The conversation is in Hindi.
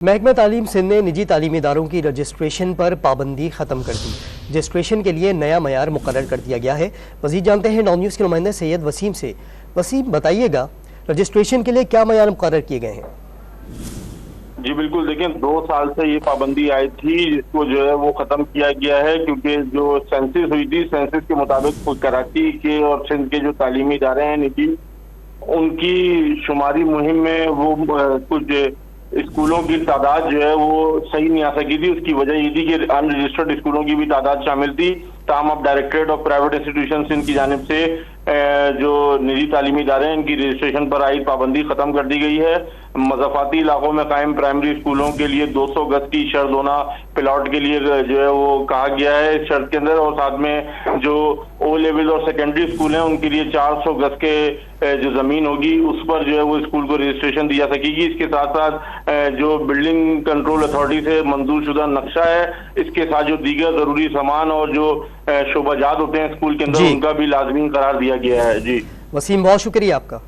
महकमा तालीम सिंध ने निजी तालीमी इदारों की रजिस्ट्रेशन पर पाबंदी ख़त्म कर दी। रजिस्ट्रेशन के लिए नया मयार मुकर्रर कर दिया गया है। मज़ीद जानते हैं नॉन न्यूज़ के नुमाइंदे सैयद वसीम से। वसीम, बताइएगा रजिस्ट्रेशन के लिए क्या मयार मुकर्रर किए गए हैं? जी बिल्कुल, देखिए 2 साल से ये पाबंदी आई थी, जिसको जो है वो खत्म किया गया है, क्योंकि जो सेंसिस हुई थी, सेंसिस के मुताबिक कराची के और सिंध के जो तालीमी इदारे हैं निजी, उनकी शुमारी मुहिम में वो कुछ स्कूलों की तादाद जो है वो सही नहीं आ सकी थी। उसकी वजह ये थी कि अनरजिस्टर्ड स्कूलों की भी तादाद शामिल थी। ताम अब directorate of private institution Sindh की जानिब से जो निजी तालीमी इदारे हैं, इनकी रजिस्ट्रेशन पर आई पाबंदी खत्म कर दी गई है। मज़ाफ़ाती इलाकों में कायम प्राइमरी स्कूलों के लिए 200 गज की शर्त होना प्लॉट के लिए जो है वो कहा गया है इस शर्त के अंदर, और साथ में जो ओ लेवल और सेकेंडरी स्कूल हैं उनके लिए 400 गज के जो जमीन होगी उस पर जो है वो स्कूल को रजिस्ट्रेशन दी जा सकेगी। इसके साथ साथ जो बिल्डिंग कंट्रोल अथॉरिटी से मंजूर शुदा नक्शा है, इसके साथ जो दीगर जरूरी सामान और जो शोबाजात होते हैं स्कूल के अंदर, उनका भी लाजमी करार दिया गया है। जी वसीम, बहुत शुक्रिया आपका।